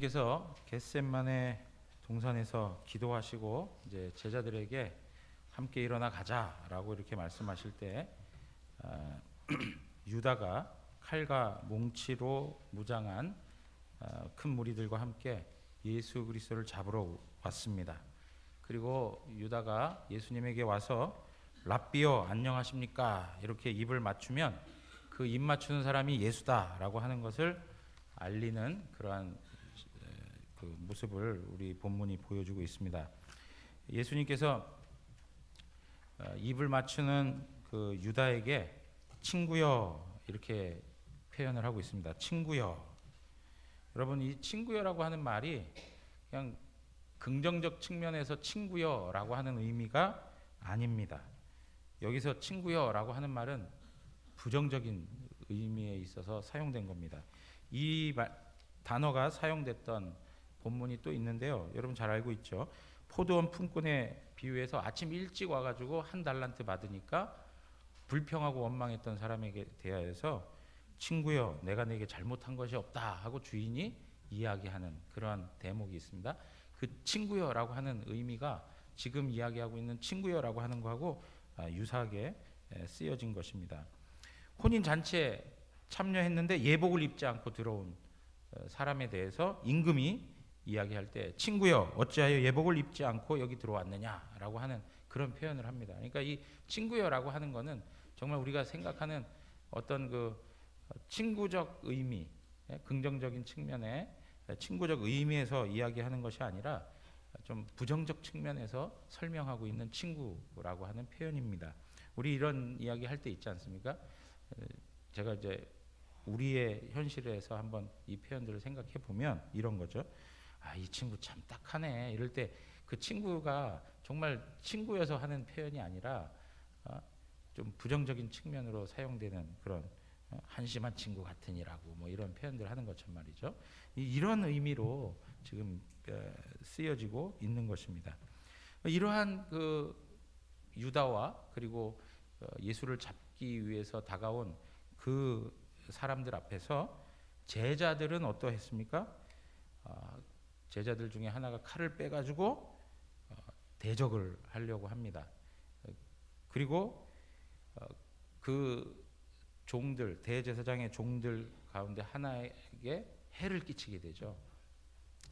께서 겟셋만의 동산에서 기도하시고 이제 제자들에게 함께 일어나 가자라고 이렇게 말씀하실 때 유다가 칼과 몽치로 무장한 큰 무리들과 함께 예수 그리스도를 잡으러 왔습니다. 그리고 유다가 예수님에게 와서 랍비여 안녕하십니까 이렇게 입을 맞추면 그 입 맞추는 사람이 예수다라고 하는 것을 알리는 그러한 그 모습을 우리 본문이 보여주고 있습니다. 예수님께서 입을 맞추는 그 유다에게 친구여 이렇게 표현을 하고 있습니다. 친구여. 여러분, 이 친구여라고 하는 말이 그냥 긍정적 측면에서 친구여라고 하는 의미가 아닙니다. 여기서 친구여라고 하는 말은 부정적인 의미에 있어서 사용된 겁니다. 이 단어가 사용됐던 본문이 또 있는데요. 여러분 잘 알고 있죠. 포도원 품꾼에 비유해서 아침 일찍 와가지고 한 달란트 받으니까 불평하고 원망했던 사람에게 대하여서 친구여 내가 내게 잘못한 것이 없다 하고 주인이 이야기하는 그러한 대목이 있습니다. 그 친구여라고 하는 의미가 지금 이야기하고 있는 친구여라고 하는 거하고 유사하게 쓰여진 것입니다. 혼인잔치에 참여했는데 예복을 입지 않고 들어온 사람에 대해서 임금이 이야기할 때 친구여 어찌하여 예복을 입지 않고 여기 들어왔느냐라고 하는 그런 표현을 합니다. 그러니까 이 친구여라고 하는 거는 정말 우리가 생각하는 어떤 그 친구적 의미, 긍정적인 측면의 친구적 의미에서 이야기하는 것이 아니라 좀 부정적 측면에서 설명하고 있는 친구라고 하는 표현입니다. 우리 이런 이야기 할 때 있지 않습니까? 제가 이제 우리의 현실에서 한번 이 표현들을 생각해 보면 이런 거죠. 이 친구 참 딱하네. 이럴 때 그 친구가 정말 친구여서 하는 표현이 아니라 좀 부정적인 측면으로 사용되는 그런 한심한 친구 같으니라고 뭐 이런 표현들 하는 것처럼 말이죠. 이런 의미로 지금 쓰여지고 있는 것입니다. 이러한 그 유다와 그리고 예수를 잡기 위해서 다가온 그 사람들 앞에서 제자들은 어떠했습니까? 제자들 중에 하나가 칼을 빼가지고 대적을 하려고 합니다. 그리고 그 종들, 대제사장의 종들 가운데 하나에게 해를 끼치게 되죠.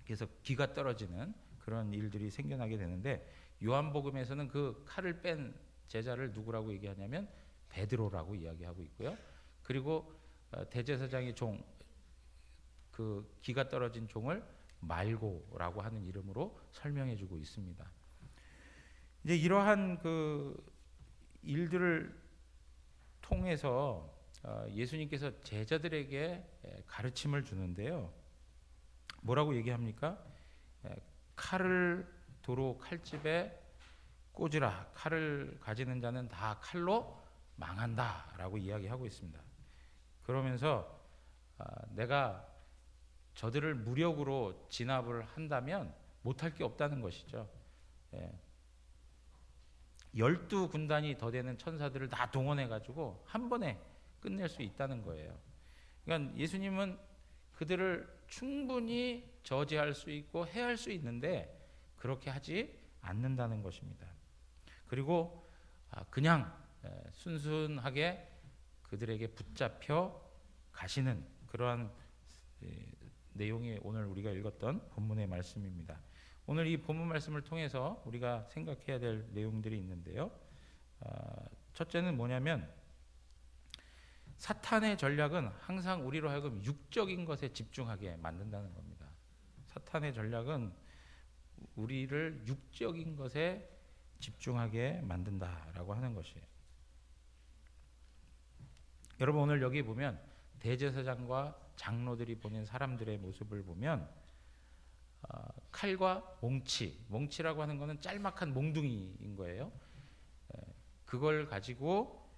그래서 기가 떨어지는 그런 일들이 생겨나게 되는데 요한복음에서는 그 칼을 뺀 제자를 누구라고 얘기하냐면 베드로라고 이야기하고 있고요. 그리고 대제사장의 종, 그 기가 떨어진 종을 말고라고 하는 이름으로 설명해주고 있습니다. 이제 이러한 그 일들을 통해서 예수님께서 제자들에게 가르침을 주는데요. 뭐라고 얘기합니까? 칼을 도로 칼집에 꽂으라. 칼을 가지는 자는 다 칼로 망한다라고 이야기하고 있습니다. 그러면서 내가 저들을 무력으로 진압을 한다면 못할 게 없다는 것이죠. 12군단이 더 되는 천사들을 다 동원해가지고 한 번에 끝낼 수 있다는 거예요. 그러니까 예수님은 그들을 충분히 저지할 수 있고 해할 수 있는데 그렇게 하지 않는다는 것입니다. 그리고 그냥 순순하게 그들에게 붙잡혀 가시는 그러한 내용이 오늘 우리가 읽었던 본문의 말씀입니다. 오늘 이 본문 말씀을 통해서 우리가 생각해야 될 내용들이 있는데요. 첫째는 뭐냐면 사탄의 전략은 항상 우리로 하여금 육적인 것에 집중하게 만든다는 겁니다. 사탄의 전략은 우리를 육적인 것에 집중하게 만든다라고 하는 것이에요. 여러분 오늘 여기 보면 대제사장과 장로들이 보낸 사람들의 모습을 보면 칼과 몽치라고 하는 것은 짤막한 몽둥이인 거예요. 그걸 가지고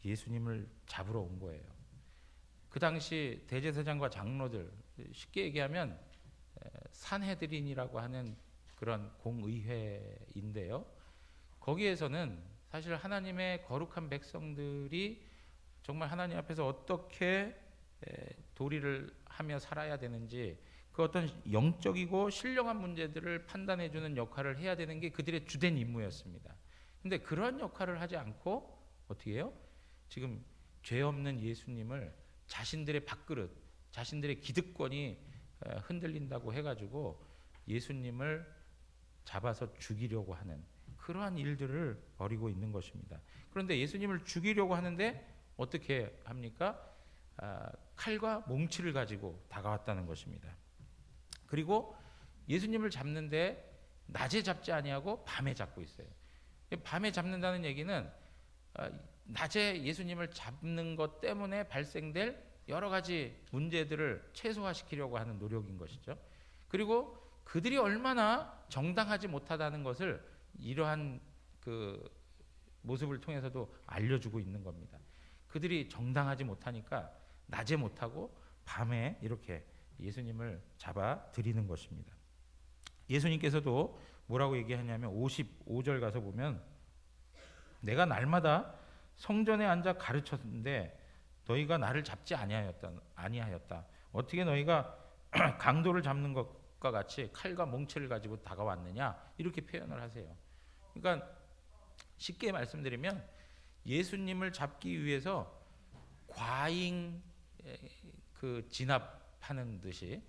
예수님을 잡으러 온 거예요. 그 당시 대제사장과 장로들, 쉽게 얘기하면 산헤드린이라고 하는 그런 공의회인데요. 거기에서는 사실 하나님의 거룩한 백성들이 정말 하나님 앞에서 어떻게 도리를 하며 살아야 되는지 그 어떤 영적이고 신령한 문제들을 판단해주는 역할을 해야 되는 게 그들의 주된 임무였습니다. 근데 그런 역할을 하지 않고 어떻게 해요? 지금 죄 없는 예수님을 자신들의 밥그릇, 자신들의 기득권이 흔들린다고 해가지고 예수님을 잡아서 죽이려고 하는 그러한 일들을 벌이고 있는 것입니다. 그런데 예수님을 죽이려고 하는데 어떻게 합니까? 칼과 몽치를 가지고 다가왔다는 것입니다. 그리고 예수님을 잡는데 낮에 잡지 아니하고 밤에 잡고 있어요. 밤에 잡는다는 얘기는 낮에 예수님을 잡는 것 때문에 발생될 여러 가지 문제들을 최소화시키려고 하는 노력인 것이죠. 그리고 그들이 얼마나 정당하지 못하다는 것을 이러한 그 모습을 통해서도 알려주고 있는 겁니다. 그들이 정당하지 못하니까 낮에 못하고 밤에 이렇게 예수님을 잡아 드리는 것입니다. 예수님께서도 뭐라고 얘기하냐면 55절 가서 보면 내가 날마다 성전에 앉아 가르쳤는데 너희가 나를 잡지 아니하였다. 어떻게 너희가 강도를 잡는 것과 같이 칼과 몽치를 가지고 다가왔느냐 이렇게 표현을 하세요. 그러니까 쉽게 말씀드리면 예수님을 잡기 위해서 과잉 그 진압하는 듯이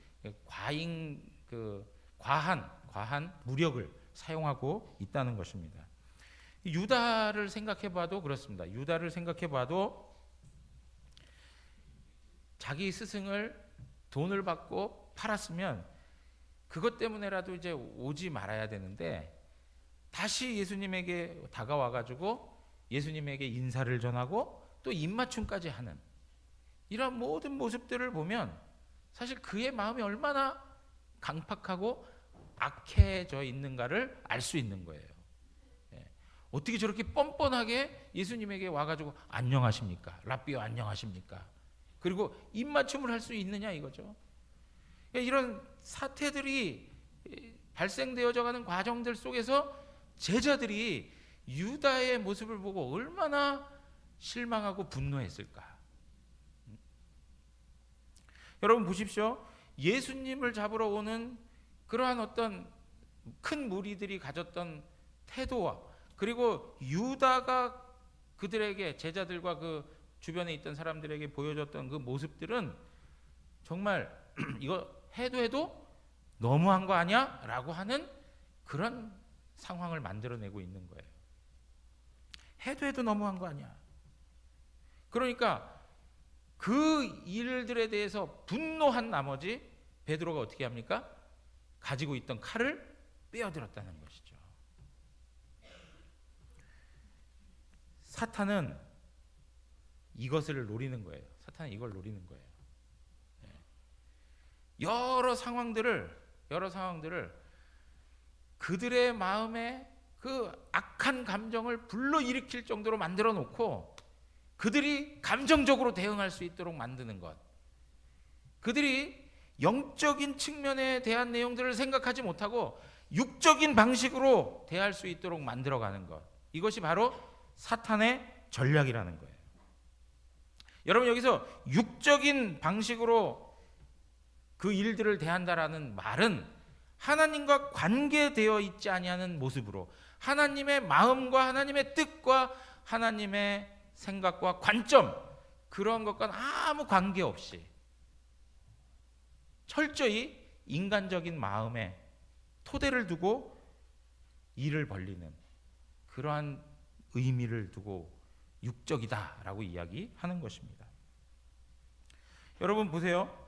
과한 무력을 사용하고 있다는 것입니다. 유다를 생각해봐도 그렇습니다. 유다를 생각해봐도 자기 스승을 돈을 받고 팔았으면 그것 때문에라도 이제 오지 말아야 되는데 다시 예수님에게 다가와가지고 예수님에게 인사를 전하고 또 입맞춤까지 하는 이런 모든 모습들을 보면 사실 그의 마음이 얼마나 강팍하고 악해져 있는가를 알 수 있는 거예요. 어떻게 저렇게 뻔뻔하게 예수님에게 와가지고 안녕하십니까? 랍비요 안녕하십니까? 그리고 입맞춤을 할 수 있느냐 이거죠. 이런 사태들이 발생되어져 가는 과정들 속에서 제자들이 유다의 모습을 보고 얼마나 실망하고 분노했을까. 여러분 보십시오. 예수님을 잡으러 오는 그러한 어떤 큰 무리들이 가졌던 태도와 그리고 유다가 그들에게 제자들과 그 주변에 있던 사람들에게 보여줬던 그 모습들은 정말 이거 해도 너무한 거 아니야? 라고 하는 그런 상황을 만들어내고 있는 거예요. 해도 너무한 거 아니야. 그러니까 그 일들에 대해서 분노한 나머지 베드로가 어떻게 합니까? 가지고 있던 칼을 빼어들었다는 것이죠. 사탄은 이것을 노리는 거예요. 사탄은 이걸 노리는 거예요. 여러 상황들을 그들의 마음에 그 악한 감정을 불러일으킬 정도로 만들어 놓고 그들이 감정적으로 대응할 수 있도록 만드는 것, 그들이 영적인 측면에 대한 내용들을 생각하지 못하고 육적인 방식으로 대할 수 있도록 만들어가는 것, 이것이 바로 사탄의 전략이라는 거예요. 여러분 여기서 육적인 방식으로 그 일들을 대한다라는 말은 하나님과 관계되어 있지 아니하는 모습으로 하나님의 마음과 하나님의 뜻과 하나님의 생각과 관점 그런 것과 아무 관계없이 철저히 인간적인 마음에 토대를 두고 일을 벌리는 그러한 의미를 두고 육적이다라고 이야기하는 것입니다. 여러분 보세요.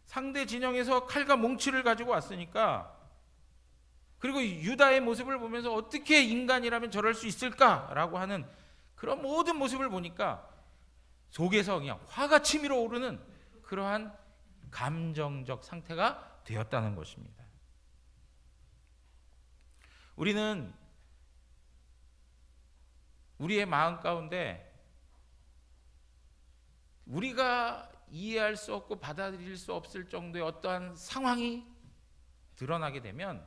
상대 진영에서 칼과 몽치를 가지고 왔으니까 그리고 유다의 모습을 보면서 어떻게 인간이라면 저럴 수 있을까라고 하는 그런 모든 모습을 보니까 속에서 그냥 화가 치밀어 오르는 그러한 감정적 상태가 되었다는 것입니다. 우리는 우리의 마음 가운데 우리가 이해할 수 없고 받아들일 수 없을 정도의 어떠한 상황이 드러나게 되면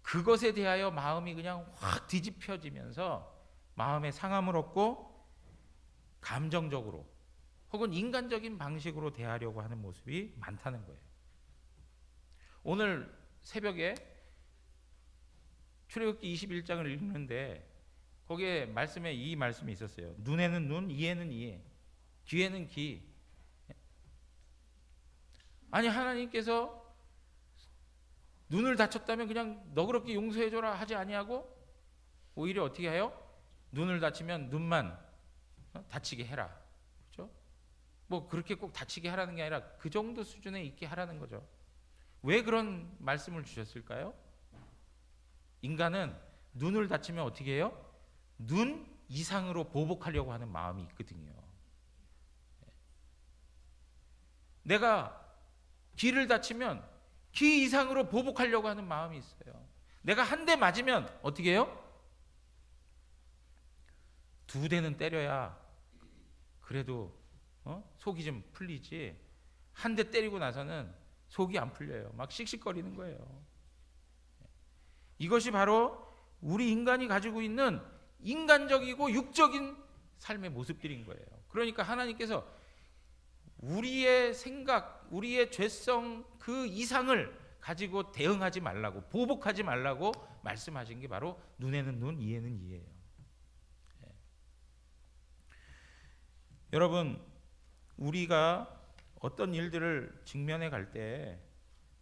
그것에 대하여 마음이 그냥 확 뒤집혀지면서 마음의 상함을 얻고 감정적으로 혹은 인간적인 방식으로 대하려고 하는 모습이 많다는 거예요. 오늘 새벽에 출애굽기 21장을 읽는데 거기에 말씀에 이 말씀이 있었어요. 눈에는 눈, 이에는 이에, 귀에는 귀. 아니 하나님께서 눈을 다쳤다면 그냥 너그럽게 용서해줘라 하지 아니하고 오히려 어떻게 해요? 눈을 다치면 눈만 다치게 해라. 그렇죠? 뭐 그렇게 꼭 다치게 하라는 게 아니라 그 정도 수준에 있게 하라는 거죠. 왜 그런 말씀을 주셨을까요? 인간은 눈을 다치면 어떻게 해요? 눈 이상으로 보복하려고 하는 마음이 있거든요. 내가 귀를 다치면 귀 이상으로 보복하려고 하는 마음이 있어요. 내가 한 대 맞으면 어떻게 해요? 2대는 때려야 그래도 속이 좀 풀리지, 한 대 때리고 나서는 속이 안 풀려요. 막 씩씩거리는 거예요. 이것이 바로 우리 인간이 가지고 있는 인간적이고 육적인 삶의 모습들인 거예요. 그러니까 하나님께서 우리의 생각, 우리의 죄성 그 이상을 가지고 대응하지 말라고, 보복하지 말라고 말씀하신 게 바로 눈에는 눈, 이에는 이예요. 여러분, 우리가 어떤 일들을 직면해 갈 때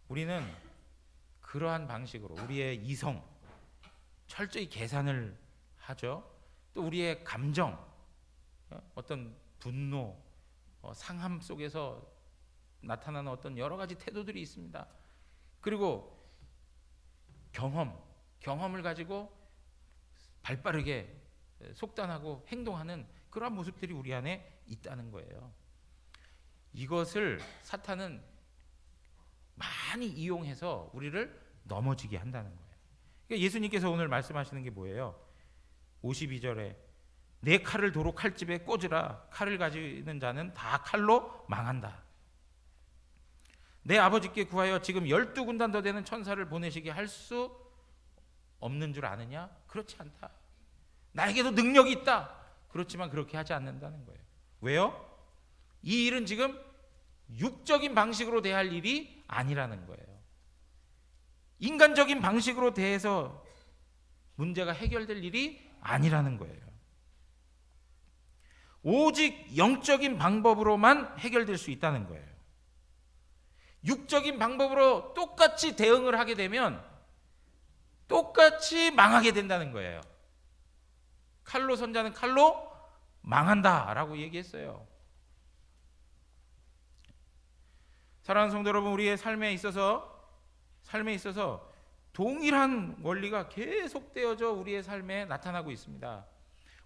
우리는 그러한 방식으로 우리의 이성 철저히 계산을 하죠. 또 우리의 감정, 어떤 분노, 상함 속에서 나타나는 어떤 여러 가지 태도들이 있습니다. 그리고 경험을 가지고 발빠르게 속단하고 행동하는 그러한 모습들이 우리 안에 있다는 거예요. 이것을 사탄은 많이 이용해서 우리를 넘어지게 한다는 거예요. 그러니까 예수님께서 오늘 말씀하시는 게 뭐예요? 52절에 내 칼을 도로 칼집에 꽂으라. 칼을 가지는 자는 다 칼로 망한다. 내 아버지께 구하여 지금 12군단 더 되는 천사를 보내시게 할 수 없는 줄 아느냐? 그렇지 않다. 나에게도 능력이 있다. 그렇지만 그렇게 하지 않는다는 거예요. 왜요? 이 일은 지금 육적인 방식으로 대할 일이 아니라는 거예요. 인간적인 방식으로 대해서 문제가 해결될 일이 아니라는 거예요. 오직 영적인 방법으로만 해결될 수 있다는 거예요. 육적인 방법으로 똑같이 대응을 하게 되면 똑같이 망하게 된다는 거예요. 칼로 선자는 칼로 망한다라고 얘기했어요. 사랑하는 성도 여러분, 우리의 삶에 있어서 동일한 원리가 계속되어져 우리의 삶에 나타나고 있습니다.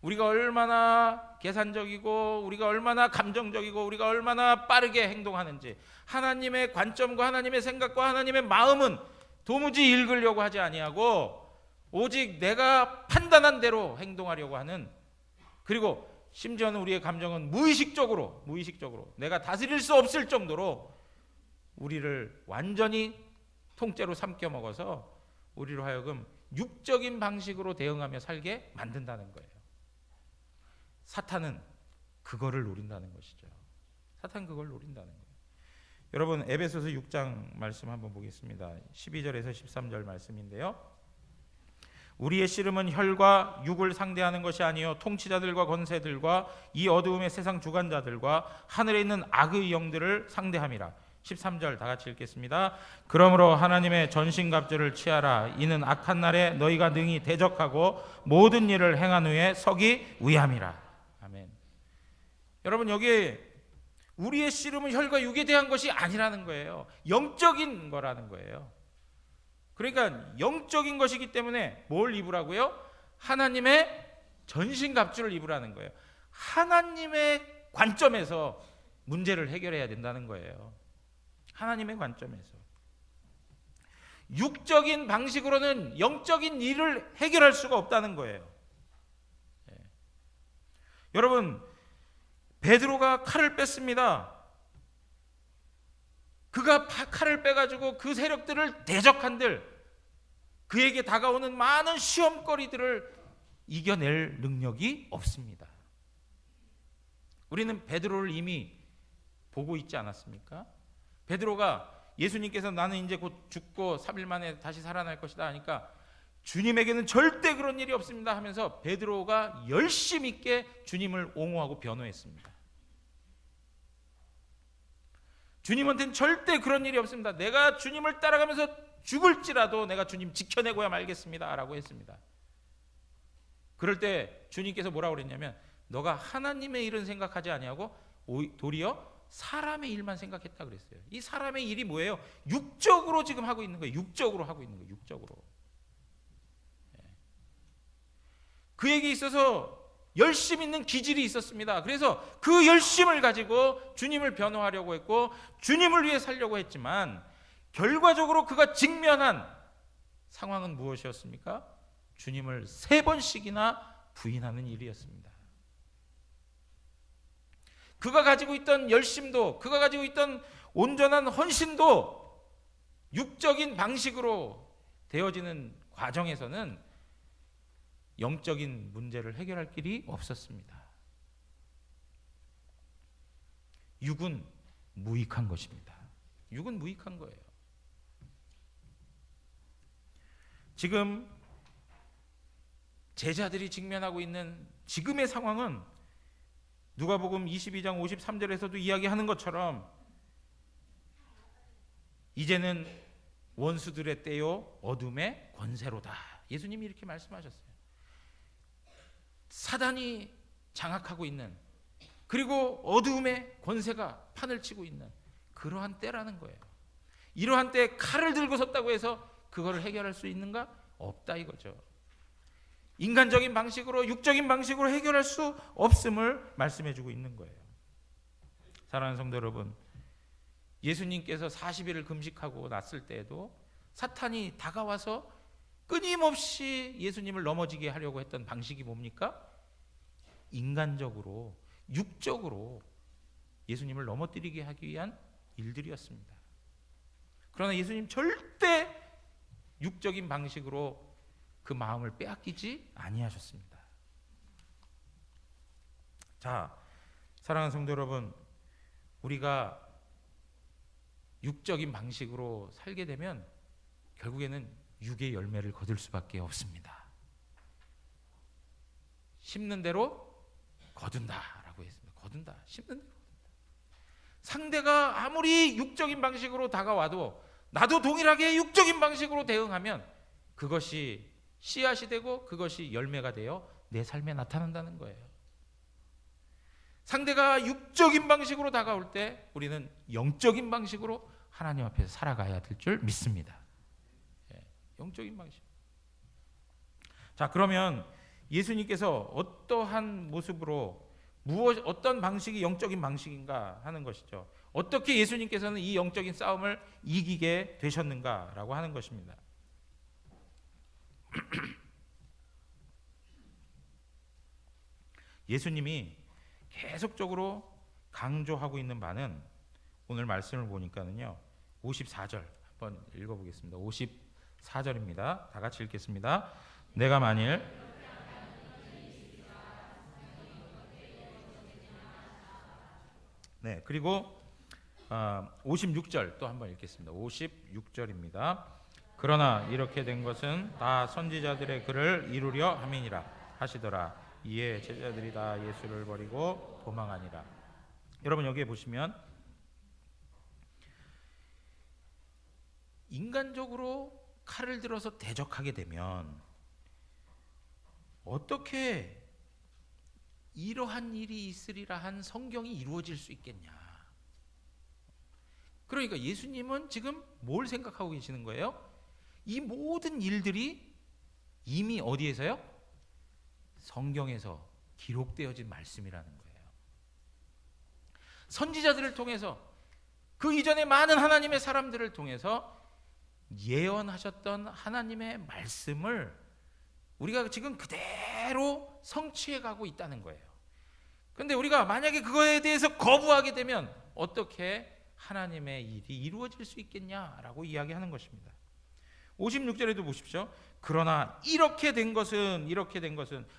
우리가 얼마나 계산적이고 우리가 얼마나 감정적이고 우리가 얼마나 빠르게 행동하는지, 하나님의 관점과 하나님의 생각과 하나님의 마음은 도무지 읽으려고 하지 아니하고 오직 내가 판단한 대로 행동하려고 하는, 그리고 심지어는 우리의 감정은 무의식적으로 내가 다스릴 수 없을 정도로 우리를 완전히 통째로 삼켜 먹어서 우리로 하여금 육적인 방식으로 대응하며 살게 만든다는 거예요. 사탄은 그거를 노린다는 것이죠. 사탄은 그걸 노린다는 거예요. 여러분, 에베소서 6장 말씀 한번 보겠습니다. 12절에서 13절 말씀인데요. 우리의 씨름은 혈과 육을 상대하는 것이 아니요 통치자들과 권세들과 이 어두움의 세상 주관자들과 하늘에 있는 악의 영들을 상대함이라. 13절 다 같이 읽겠습니다. 그러므로 하나님의 전신갑주를 취하라. 이는 악한 날에 너희가 능히 대적하고 모든 일을 행한 후에 서기 위함이라. 아멘. 여러분, 여기 우리의 씨름은 혈과 육에 대한 것이 아니라는 거예요. 영적인 거라는 거예요. 그러니까 영적인 것이기 때문에 뭘 입으라고요? 하나님의 전신갑주를 입으라는 거예요. 하나님의 관점에서 문제를 해결해야 된다는 거예요. 하나님의 관점에서. 육적인 방식으로는 영적인 일을 해결할 수가 없다는 거예요. 여러분, 베드로가 칼을 뺐습니다. 그가 칼을 빼가지고 그 세력들을 대적한들, 그에게 다가오는 많은 시험거리들을 이겨낼 능력이 없습니다. 우리는 베드로를 이미 보고 있지 않았습니까? 베드로가 예수님께서 나는 이제 곧 죽고 3일 만에 다시 살아날 것이다 하니까 주님에게는 절대 그런 일이 없습니다 하면서 베드로가 열심 있게 주님을 옹호하고 변호했습니다. 주님한테는 절대 그런 일이 없습니다. 내가 주님을 따라가면서 죽을지라도 내가 주님 지켜내고야 말겠습니다 라고 했습니다. 그럴 때 주님께서 뭐라고 그랬냐면 너가 하나님의 일은 생각하지 아니하고 도리어 사람의 일만 생각했다 그랬어요. 이 사람의 일이 뭐예요? 육적으로 지금 하고 있는 거예요. 육적으로 하고 있는 거예요. 육적으로. 그에게 있어서 열심 있는 기질이 있었습니다. 그래서 그 열심을 가지고 주님을 변호하려고 했고 주님을 위해 살려고 했지만 결과적으로 그가 직면한 상황은 무엇이었습니까? 주님을 3번씩이나 부인하는 일이었습니다. 그가 가지고 있던 열심도, 그가 가지고 있던 온전한 헌신도 육적인 방식으로 되어지는 과정에서는 영적인 문제를 해결할 길이 없었습니다. 육은 무익한 것입니다. 육은 무익한 거예요. 지금 제자들이 직면하고 있는 지금의 상황은 누가복음 22장 53절에서도 이야기하는 것처럼 이제는 원수들의 때요 어둠의 권세로다. 예수님이 이렇게 말씀하셨어요. 사단이 장악하고 있는, 그리고 어둠의 권세가 판을 치고 있는 그러한 때라는 거예요. 이러한 때에 칼을 들고 섰다고 해서 그거를 해결할 수 있는가? 없다 이거죠. 인간적인 방식으로, 육적인 방식으로 해결할 수 없음을 말씀해주고 있는 거예요. 사랑하는 성도 여러분, 예수님께서 40일을 금식하고 났을 때에도 사탄이 다가와서 끊임없이 예수님을 넘어지게 하려고 했던 방식이 뭡니까? 인간적으로, 육적으로 예수님을 넘어뜨리게 하기 위한 일들이었습니다. 그러나 예수님 절대 육적인 방식으로 그 마음을 빼앗기지 아니하셨습니다. 자, 사랑하는 성도 여러분, 우리가 육적인 방식으로 살게 되면 결국에는 육의 열매를 거둘 수밖에 없습니다. 심는 대로 거둔다라고 했습니다. 거둔다, 심는 대로 거둔다. 상대가 아무리 육적인 방식으로 다가와도 나도 동일하게 육적인 방식으로 대응하면 그것이 씨앗이 되고 그것이 열매가 되어 내 삶에 나타난다는 거예요. 상대가 육적인 방식으로 다가올 때 우리는 영적인 방식으로 하나님 앞에서 살아가야 될 줄 믿습니다. 영적인 방식. 자, 그러면 예수님께서 어떠한 모습으로 어떤 방식이 영적인 방식인가 하는 것이죠. 어떻게 예수님께서는 이 영적인 싸움을 이기게 되셨는가라고 하는 것입니다. 예수님이 계속적으로 강조하고 있는 바는 오늘 말씀을 보니까는요 54절 한번 읽어보겠습니다. 54절입니다. 다 같이 읽겠습니다. 내가 만일 네, 그리고 56절 또 한번 읽겠습니다. 56절입니다. 그러나 이렇게 된 것은 다 선지자들의 글을 이루려 함이니라 하시더라. 이에 제자들이 다 예수를 버리고 도망하니라. 여러분 여기에 보시면 인간적으로 칼을 들어서 대적하게 되면 어떻게 이러한 일이 있으리라 한 성경이 이루어질 수 있겠냐. 그러니까 예수님은 지금 뭘 생각하고 계시는 거예요? 이 모든 일들이 이미 어디에서요? 성경에서 기록되어진 말씀이라는 거예요. 선지자들을 통해서 그 이전에 많은 하나님의 사람들을 통해서 예언하셨던 하나님의 말씀을 우리가 지금 그대로 성취해 가고 있다는 거예요. 그런데 우리가 만약에 그거에 대해서 거부하게 되면 어떻게 하나님의 일이 이루어질 수 있겠냐라고 이야기하는 것입니다. 56절에도 보십시오. 그러나 이렇게 된 것은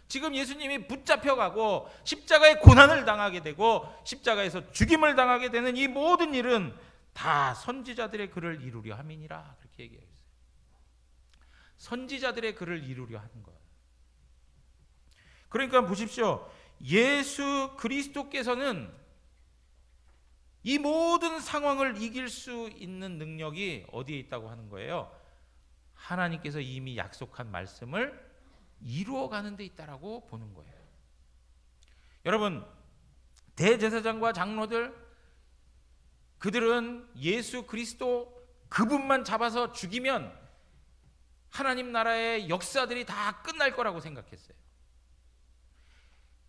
지금 예수님이 붙잡혀가고 십자가의 고난을 당하게 되고 십자가에서 죽임을 당하게 되는 이 모든 일은 다 선지자들의 글을 이루려 함이니라 그렇게 얘기했어요. 선지자들의 글을 이루려 하는 거예요. 그러니까 보십시오. 예수 그리스도께서는 이 모든 상황을 이길 수 있는 능력이 어디에 있다고 하는 거예요? 하나님께서 이미 약속한 말씀을 이루어가는 데 있다라고 보는 거예요. 여러분, 대제사장과 장로들, 그들은 예수 그리스도 그분만 잡아서 죽이면 하나님 나라의 역사들이 다 끝날 거라고 생각했어요.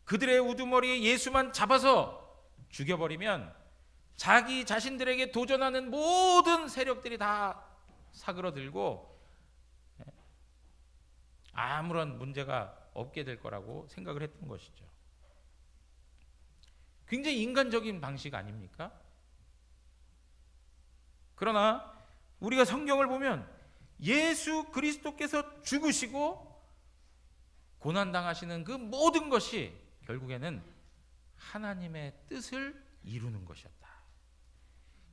그들의 우두머리에 예수만 잡아서 죽여버리면 자기 자신들에게 도전하는 모든 세력들이 다 사그러들고 아무런 문제가 없게 될 거라고 생각을 했던 것이죠. 굉장히 인간적인 방식 아닙니까? 그러나 우리가 성경을 보면 예수 그리스도께서 죽으시고 고난당하시는 그 모든 것이 결국에는 하나님의 뜻을 이루는 것이었다.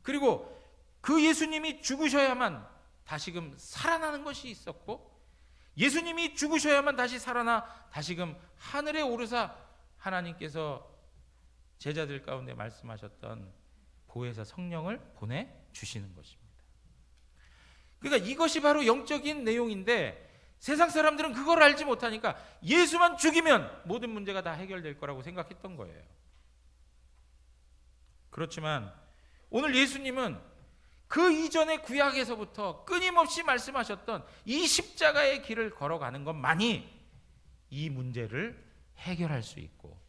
그리고 그 예수님이 죽으셔야만 다시금 살아나는 것이 있었고, 예수님이 죽으셔야만 다시 살아나 다시금 하늘에 오르사 하나님께서 제자들 가운데 말씀하셨던 보혜사 성령을 보내주시는 것입니다. 그러니까 이것이 바로 영적인 내용인데 세상 사람들은 그걸 알지 못하니까 예수만 죽이면 모든 문제가 다 해결될 거라고 생각했던 거예요. 그렇지만 오늘 예수님은 그 이전의 구약에서부터 끊임없이 말씀하셨던 이 십자가의 길을 걸어가는 것만이 이 문제를 해결할 수 있고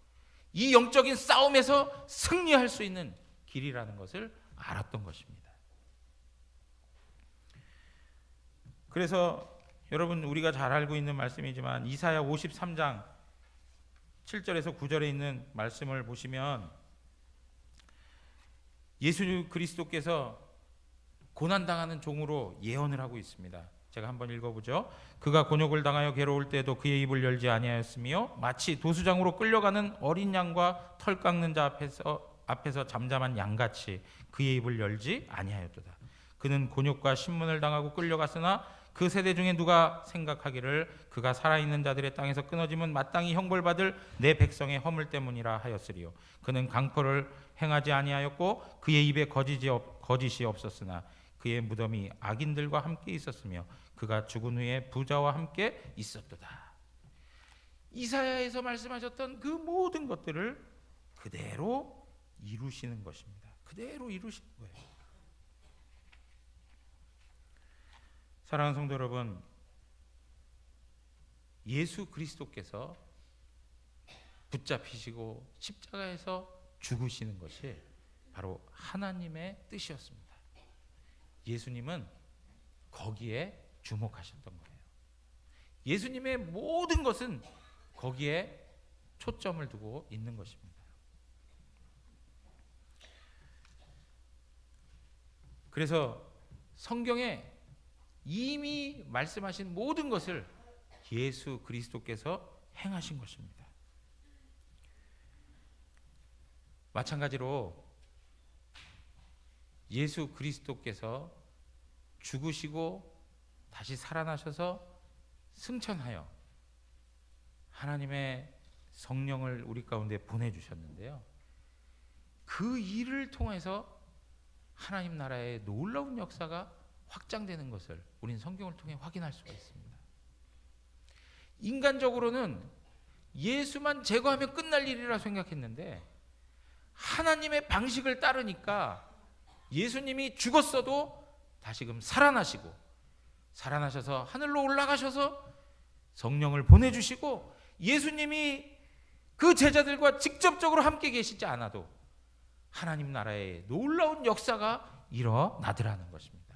이 영적인 싸움에서 승리할 수 있는 길이라는 것을 알았던 것입니다. 그래서 여러분, 우리가 잘 알고 있는 말씀이지만 이사야 53장 7절에서 9절에 있는 말씀을 보시면 예수 그리스도께서 고난당하는 종으로 예언을 하고 있습니다. 제가 한번 읽어보죠. 그가 곤욕을 당하여 괴로울 때도 그의 입을 열지 아니하였으며 마치 도수장으로 끌려가는 어린 양과 털 깎는 자 앞에서 잠잠한 양같이 그의 입을 열지 아니하였도다. 그는 곤욕과 신문을 당하고 끌려갔으나 그 세대 중에 누가 생각하기를 그가 살아있는 자들의 땅에서 끊어지면 마땅히 형벌받을 내 백성의 허물 때문이라 하였으리요. 그는 강포를 행하지 아니하였고 그의 입에 거짓이 없었으나 그의 무덤이 악인들과 함께 있었으며 그가 죽은 후에 부자와 함께 있었도다. 이사야에서 말씀하셨던 그 모든 것들을 그대로 이루시는 것입니다. 그대로 이루시는 거예요. 사랑하는 성도 여러분, 예수 그리스도께서 붙잡히시고 십자가에서 죽으시는 것이 바로 하나님의 뜻이었습니다. 예수님은 거기에 주목하셨던 거예요. 예수님의 모든 것은 거기에 초점을 두고 있는 것입니다. 그래서 성경에 이미 말씀하신 모든 것을 예수 그리스도께서 행하신 것입니다. 마찬가지로 예수 그리스도께서 죽으시고 다시 살아나셔서 승천하여 하나님의 성령을 우리 가운데 보내주셨는데요. 그 일을 통해서 하나님 나라의 놀라운 역사가 확장되는 것을 우리는 성경을 통해 확인할 수가 있습니다. 인간적으로는 예수만 제거하면 끝날 일이라 생각했는데 하나님의 방식을 따르니까 예수님이 죽었어도 다시금 살아나시고 살아나셔서 하늘로 올라가셔서 성령을 보내주시고 예수님이 그 제자들과 직접적으로 함께 계시지 않아도 하나님 나라의 놀라운 역사가 일어나더라는 것입니다.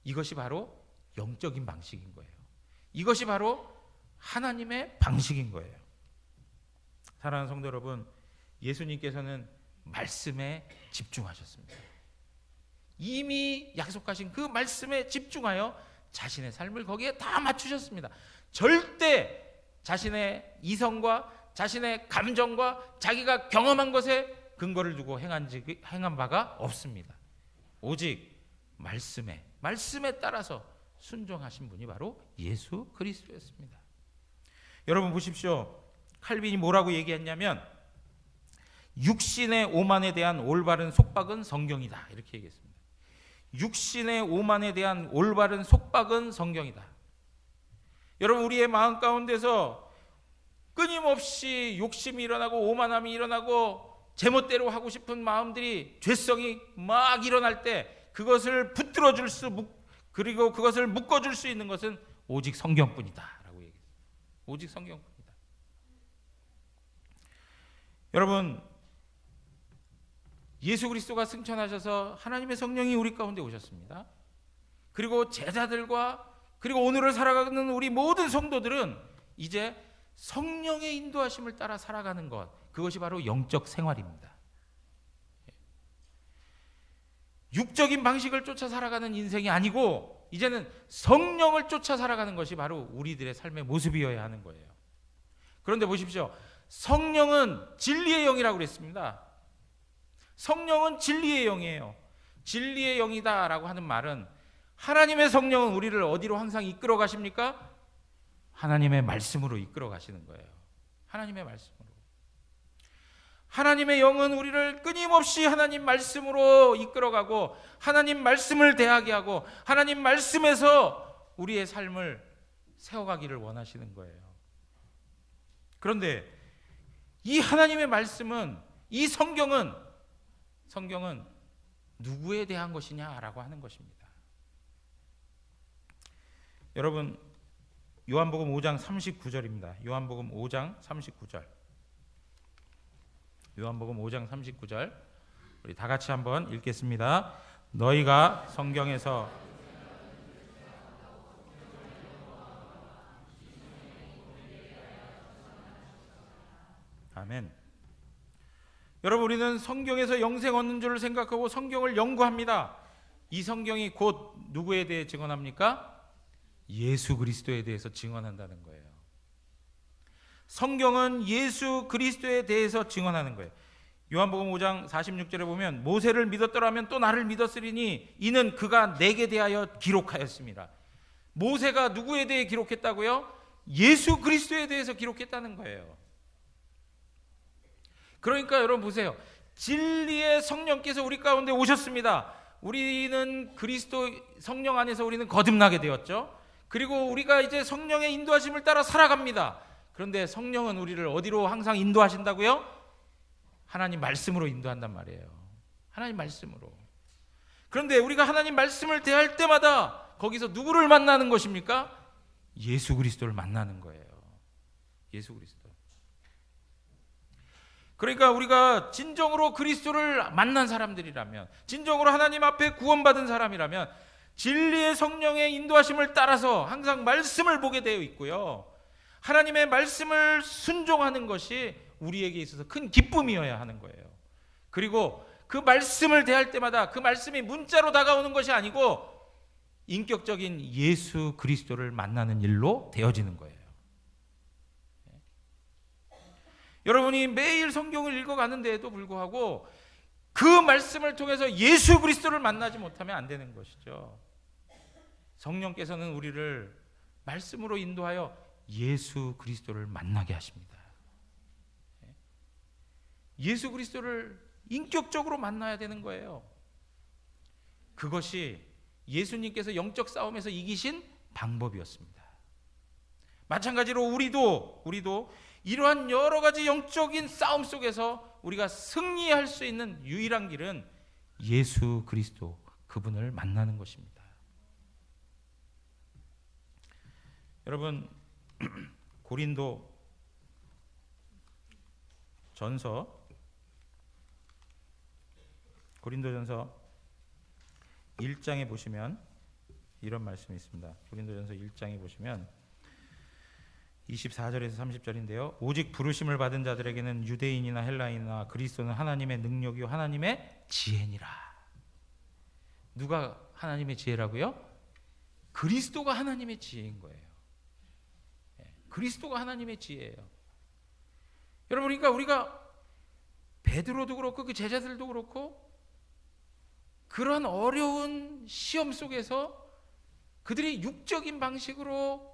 이것이 바로 영적인 방식인 거예요. 이것이 바로 하나님의 방식인 거예요. 사랑하는 성도 여러분, 예수님께서는 말씀에 집중하셨습니다. 이미 약속하신 그 말씀에 집중하여 자신의 삶을 거기에 다 맞추셨습니다. 절대 자신의 이성과 자신의 감정과 자기가 경험한 것에 근거를 두고 행한 바가 없습니다. 오직 말씀에 따라서 순종하신 분이 바로 예수 그리스도였습니다. 여러분 보십시오. 칼빈이 뭐라고 얘기했냐면 육신의 오만에 대한 올바른 속박은 성경이다, 이렇게 얘기했습니다. 육신의 오만에 대한 올바른 속박은 성경이다. 여러분, 우리의 마음 가운데서 끊임없이 욕심이 일어나고 오만함이 일어나고 제멋대로 하고 싶은 마음들이, 죄성이 막 일어날 때 그것을 붙들어줄 그리고 그것을 묶어줄 수 있는 것은 오직 성경뿐이다 라고 얘기했어요. 오직 성경뿐이다. 여러분, 예수 그리스도가 승천하셔서 하나님의 성령이 우리 가운데 오셨습니다. 그리고 제자들과 그리고 오늘을 살아가는 우리 모든 성도들은 이제 성령의 인도하심을 따라 살아가는 것, 그것이 바로 영적 생활입니다. 육적인 방식을 쫓아 살아가는 인생이 아니고 이제는 성령을 쫓아 살아가는 것이 바로 우리들의 삶의 모습이어야 하는 거예요. 그런데 보십시오. 성령은 진리의 영이라고 그랬습니다. 성령은 진리의 영이에요. 진리의 영이다라고 하는 말은 하나님의 성령은 우리를 어디로 항상 이끌어 가십니까? 하나님의 말씀으로 이끌어 가시는 거예요. 하나님의 말씀으로. 하나님의 영은 우리를 끊임없이 하나님 말씀으로 이끌어가고 하나님 말씀을 대하게 하고 하나님 말씀에서 우리의 삶을 세워가기를 원하시는 거예요. 그런데 이 하나님의 말씀은, 이 성경은 누구에 대한 것이냐라고 하는 것입니다. 여러분, 요한복음 5장 39절입니다. 요한복음 5장 39절. 요한복음 5장 39절 우리 다 같이 한번 읽겠습니다. 너희가 성경에서 아멘. 여러분, 우리는 성경에서 영생 얻는 줄을 생각하고 성경을 연구합니다. 이 성경이 곧 누구에 대해 증언합니까? 예수 그리스도에 대해서 증언한다는 거예요. 성경은 예수 그리스도에 대해서 증언하는 거예요. 요한복음 5장 46절에 보면 모세를 믿었더라면 또 나를 믿었으리니 이는 그가 내게 대하여 기록하였습니다. 모세가 누구에 대해 기록했다고요? 예수 그리스도에 대해서 기록했다는 거예요. 그러니까 여러분 보세요. 진리의 성령께서 우리 가운데 오셨습니다. 우리는 그리스도 성령 안에서 우리는 거듭나게 되었죠. 그리고 우리가 이제 성령의 인도하심을 따라 살아갑니다. 그런데 성령은 우리를 어디로 항상 인도하신다고요? 하나님 말씀으로 인도한단 말이에요. 하나님 말씀으로. 그런데 우리가 하나님 말씀을 대할 때마다 거기서 누구를 만나는 것입니까? 예수 그리스도를 만나는 거예요. 예수 그리스도. 그러니까 우리가 진정으로 그리스도를 만난 사람들이라면, 진정으로 하나님 앞에 구원받은 사람이라면 진리의 성령의 인도하심을 따라서 항상 말씀을 보게 되어 있고요. 하나님의 말씀을 순종하는 것이 우리에게 있어서 큰 기쁨이어야 하는 거예요. 그리고 그 말씀을 대할 때마다 그 말씀이 문자로 다가오는 것이 아니고 인격적인 예수 그리스도를 만나는 일로 되어지는 거예요. 여러분이 매일 성경을 읽어가는데도 불구하고 그 말씀을 통해서 예수 그리스도를 만나지 못하면 안 되는 것이죠. 성령께서는 우리를 말씀으로 인도하여 예수 그리스도를 만나게 하십니다. 예수 그리스도를 인격적으로 만나야 되는 거예요. 그것이 예수님께서 영적 싸움에서 이기신 방법이었습니다. 마찬가지로 우리도 이러한 여러 가지 영적인 싸움 속에서 우리가 승리할 수 있는 유일한 길은 예수 그리스도, 그분을 만나는 것입니다. 여러분, 고린도전서 1장에 보시면 이런 말씀이 있습니다. 고린도전서 1장에 보시면 24절에서 30절인데요. 오직 부르심을 받은 자들에게는 유대인이나 헬라인이나 그리스도는 하나님의 능력이요 하나님의 지혜니라. 누가 하나님의 지혜라고요? 그리스도가 하나님의 지혜인 거예요. 그리스도가 하나님의 지혜예요. 여러분, 그러니까 우리가 베드로도 그렇고 그 제자들도 그렇고 그런 어려운 시험 속에서 그들이 육적인 방식으로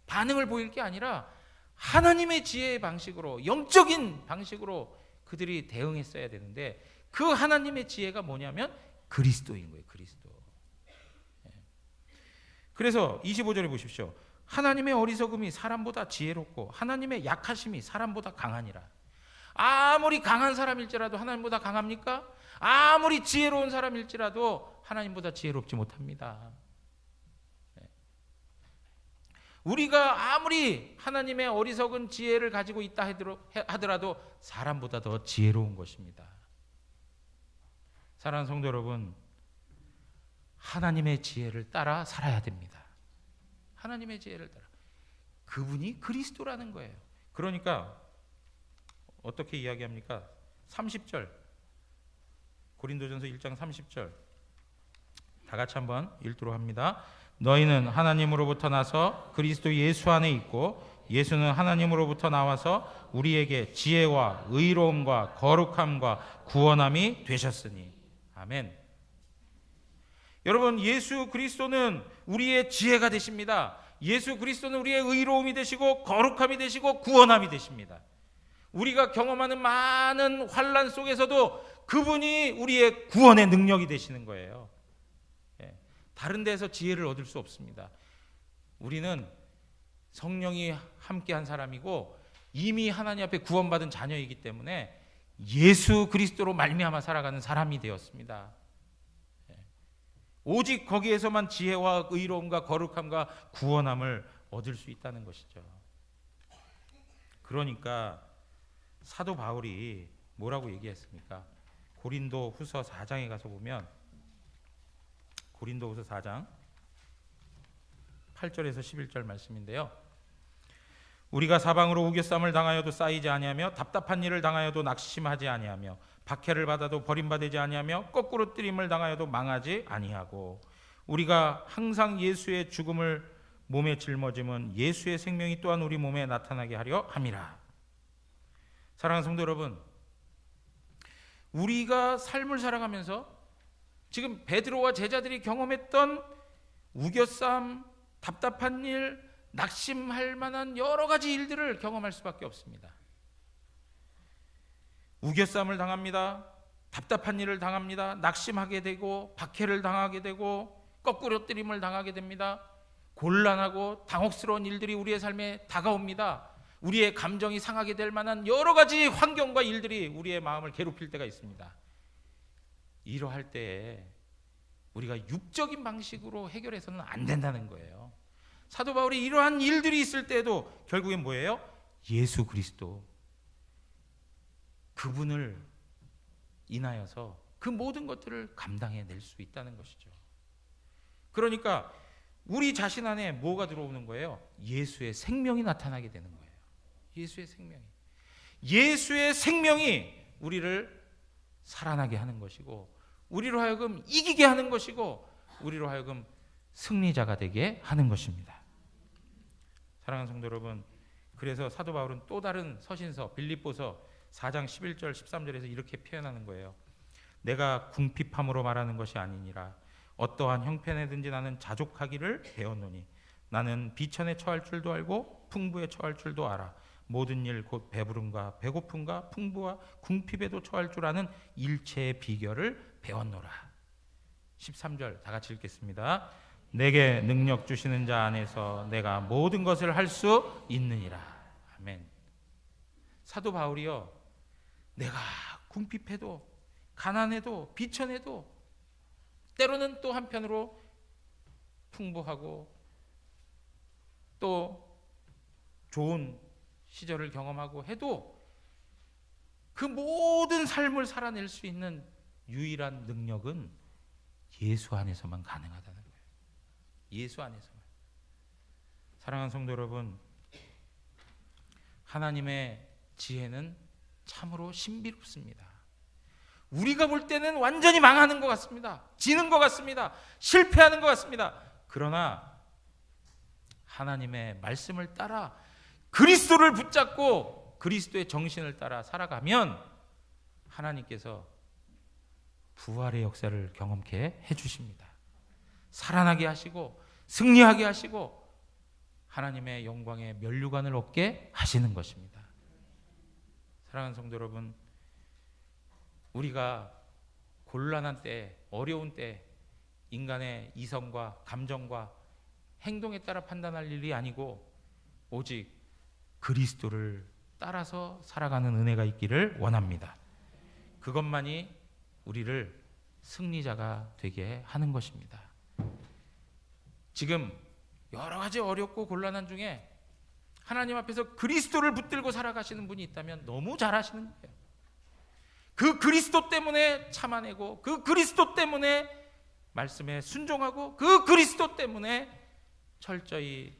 반응을 보일 게 아니라 하나님의 지혜의 방식으로, 영적인 방식으로 그들이 대응했어야 되는데, 그 하나님의 지혜가 뭐냐면 그리스도인 거예요. 그리스도. 그래서 25절에 보십시오. 하나님의 어리석음이 사람보다 지혜롭고 하나님의 약하심이 사람보다 강하니라. 아무리 강한 사람일지라도 하나님보다 강합니까? 아무리 지혜로운 사람일지라도 하나님보다 지혜롭지 못합니다. 우리가 아무리 하나님의 어리석은 지혜를 가지고 있다 하더라도 사람보다 더 지혜로운 것입니다. 사랑하는 성도 여러분, 하나님의 지혜를 따라 살아야 됩니다. 하나님의 지혜를 따라. 그분이 그리스도라는 거예요. 그러니까 어떻게 이야기합니까? 30절, 고린도전서 1장 30절 다 같이 한번 읽도록 합니다. 너희는 하나님으로부터 나서 그리스도 예수 안에 있고 예수는 하나님으로부터 나와서 우리에게 지혜와 의로움과 거룩함과 구원함이 되셨으니. 아멘. 여러분, 예수 그리스도는 우리의 지혜가 되십니다. 예수 그리스도는 우리의 의로움이 되시고 거룩함이 되시고 구원함이 되십니다. 우리가 경험하는 많은 환난 속에서도 그분이 우리의 구원의 능력이 되시는 거예요. 다른 데서 지혜를 얻을 수 없습니다. 우리는 성령이 함께한 사람이고 이미 하나님 앞에 구원받은 자녀이기 때문에 예수 그리스도로 말미암아 살아가는 사람이 되었습니다. 오직 거기에서만 지혜와 의로움과 거룩함과 구원함을 얻을 수 있다는 것이죠. 그러니까 사도 바울이 뭐라고 얘기했습니까? 고린도 후서 4장에 가서 보면, 고린도 후서 4장 8절에서 11절 말씀인데요. 우리가 사방으로 우겨쌈을 당하여도 쌓이지 아니하며 답답한 일을 당하여도 낙심하지 아니하며 박해를 받아도 버림받지 아니하며 거꾸로 뜨림을 당하여도 망하지 아니하고 우리가 항상 예수의 죽음을 몸에 짊어짐은 예수의 생명이 또한 우리 몸에 나타나게 하려 함이라. 사랑하는 성도 여러분, 우리가 삶을 살아가면서 지금 베드로와 제자들이 경험했던 우겨쌈, 답답한 일, 낙심할 만한 여러 가지 일들을 경험할 수밖에 없습니다. 우겨쌈을 당합니다. 답답한 일을 당합니다. 낙심하게 되고 박해를 당하게 되고 거꾸로 뜨림을 당하게 됩니다. 곤란하고 당혹스러운 일들이 우리의 삶에 다가옵니다. 우리의 감정이 상하게 될 만한 여러 가지 환경과 일들이 우리의 마음을 괴롭힐 때가 있습니다. 이러할 때에 우리가 육적인 방식으로 해결해서는 안 된다는 거예요. 사도 바울이 이러한 일들이 있을 때에도 결국엔 뭐예요? 예수 그리스도, 그분을 인하여서 그 모든 것들을 감당해낼 수 있다는 것이죠. 그러니까 우리 자신 안에 뭐가 들어오는 거예요? 예수의 생명이 나타나게 되는 거예요. 예수의 생명이. 예수의 생명이 우리를 살아나게 하는 것이고 우리로 하여금 이기게 하는 것이고 우리로 하여금 승리자가 되게 하는 것입니다. 사랑하는 성도 여러분, 그래서 사도 바울은 또 다른 서신서 빌립보서 4장 11절 13절에서 이렇게 표현하는 거예요. 내가 궁핍함으로 말하는 것이 아니니라. 어떠한 형편에든지 나는 자족하기를 배웠노니 나는 비천에 처할 줄도 알고 풍부에 처할 줄도 알아. 모든 일 곧 배부름과 배고픔과 풍부와 궁핍에도 처할 줄 아는 일체의 비결을 배웠노라. 13절 다 같이 읽겠습니다. 내게 능력 주시는 자 안에서 내가 모든 것을 할 수 있느니라. 아멘. 사도 바울이요, 내가 궁핍해도 가난해도 비천해도 때로는 또 한편으로 풍부하고 또 좋은 시절을 경험하고 해도 그 모든 삶을 살아낼 수 있는 유일한 능력은 예수 안에서만 가능하다는 거예요. 예수 안에서만. 사랑하는 성도 여러분, 하나님의 지혜는 참으로 신비롭습니다. 우리가 볼 때는 완전히 망하는 것 같습니다. 지는 것 같습니다. 실패하는 것 같습니다. 그러나 하나님의 말씀을 따라 그리스도를 붙잡고 그리스도의 정신을 따라 살아가면 하나님께서 부활의 역사를 경험케 해주십니다. 살아나게 하시고 승리하게 하시고 하나님의 영광의 면류관을 얻게 하시는 것입니다. 사랑하는 성도 여러분, 우리가 곤란한 때, 어려운 때 인간의 이성과 감정과 행동에 따라 판단할 일이 아니고 오직 그리스도를 따라서 살아가는 은혜가 있기를 원합니다. 그것만이 우리를 승리자가 되게 하는 것입니다. 지금 여러 가지 어렵고 곤란한 중에 하나님 앞에서 그리스도를 붙들고 살아가시는 분이 있다면 너무 잘하시는 거예요. 그 그리스도 때문에 참아내고, 그 그리스도 때문에 말씀에 순종하고, 그 그리스도 때문에 철저히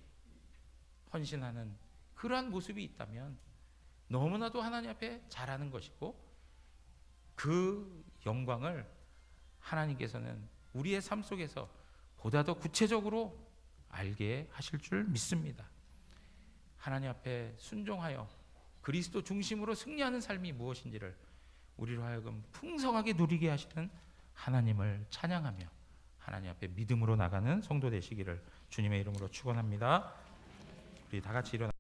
헌신하는 그러한 모습이 있다면 너무나도 하나님 앞에 잘하는 것이고, 그 영광을 하나님께서는 우리의 삶 속에서 보다 더 구체적으로 알게 하실 줄 믿습니다. 하나님 앞에 순종하여 그리스도 중심으로 승리하는 삶이 무엇인지를 우리로 하여금 풍성하게 누리게 하시는 하나님을 찬양하며 하나님 앞에 믿음으로 나가는 성도 되시기를 주님의 이름으로 축원합니다. 우리 다 같이 일어나